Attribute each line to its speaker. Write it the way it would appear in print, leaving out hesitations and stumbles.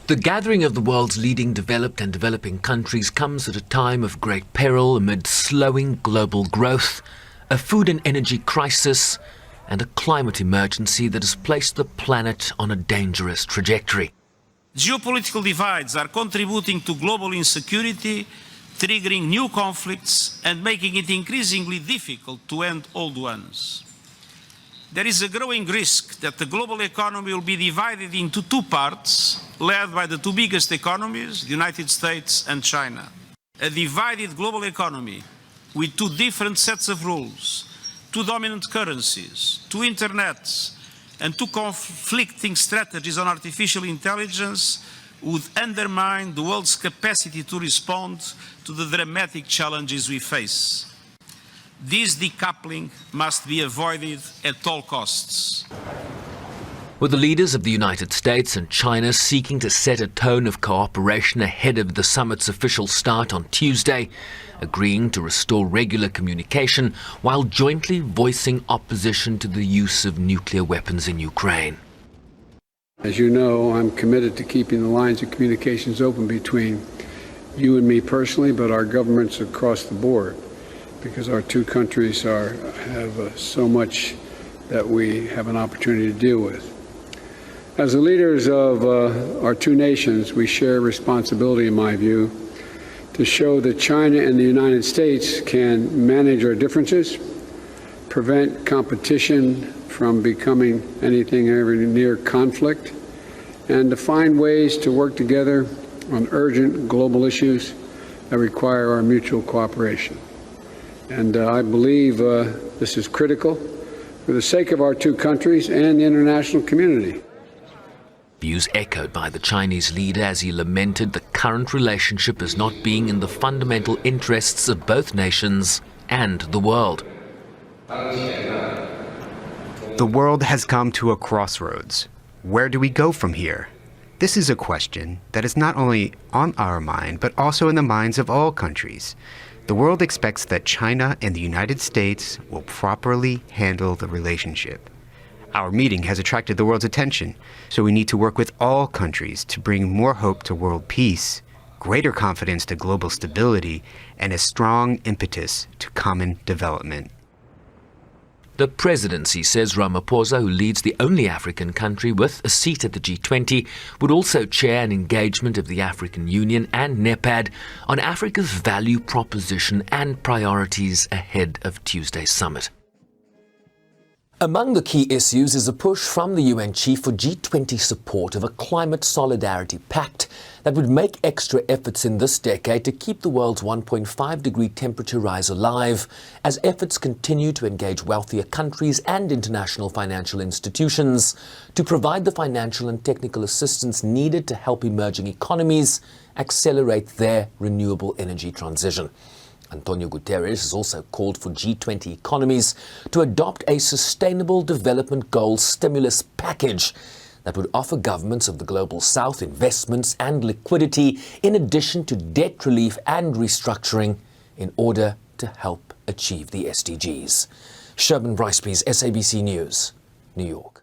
Speaker 1: The gathering of the world's leading developed and developing countries comes at a time of great peril amid slowing global growth, a food and energy crisis, and a climate emergency that has placed the planet on a dangerous trajectory.
Speaker 2: Geopolitical divides are contributing to global insecurity, triggering new conflicts and making it increasingly difficult to end old ones. There is a growing risk that the global economy will be divided into two parts, led by the two biggest economies, the United States and China. A divided global economy with two different sets of rules, two dominant currencies, two internets, and two conflicting strategies on artificial intelligence would undermine the world's capacity to respond to the dramatic challenges we face. This decoupling must be avoided at all costs.
Speaker 1: With the leaders of the United States and China seeking to set a tone of cooperation ahead of the summit's official start on Tuesday, agreeing to restore regular communication while jointly voicing opposition to the use of nuclear weapons in Ukraine.
Speaker 3: As you know, I'm committed to keeping the lines of communications open between you and me personally, but our governments across the board, because our two countries have so much that we have an opportunity to deal with. As the leaders of our two nations, we share responsibility, in my view, to show that China and the United States can manage our differences, prevent competition from becoming anything ever near conflict, and to find ways to work together on urgent global issues that require our mutual cooperation. And I believe this is critical for the sake of our two countries and the international community.
Speaker 1: Views echoed by the Chinese leader as he lamented the current relationship as not being in the fundamental interests of both nations and the world.
Speaker 4: The world has come to a crossroads. Where do we go from here? This is a question that is not only on our mind, but also in the minds of all countries. The world expects that China and the United States will properly handle the relationship. Our meeting has attracted the world's attention, so we need to work with all countries to bring more hope to world peace, greater confidence to global stability, and a strong impetus to common development.
Speaker 1: The presidency says Ramaphosa, who leads the only African country with a seat at the G20, would also chair an engagement of the African Union and NEPAD on Africa's value proposition and priorities ahead of Tuesday's summit. Among the key issues is a push from the UN chief for G20 support of a climate solidarity pact that would make extra efforts in this decade to keep the world's 1.5-degree temperature rise alive as efforts continue to engage wealthier countries and international financial institutions to provide the financial and technical assistance needed to help emerging economies accelerate their renewable energy transition. Antonio Guterres has also called for G20 economies to adopt a Sustainable Development Goals stimulus package that would offer governments of the Global South investments and liquidity in addition to debt relief and restructuring in order to help achieve the SDGs. Sherman Briceby's SABC News, New York.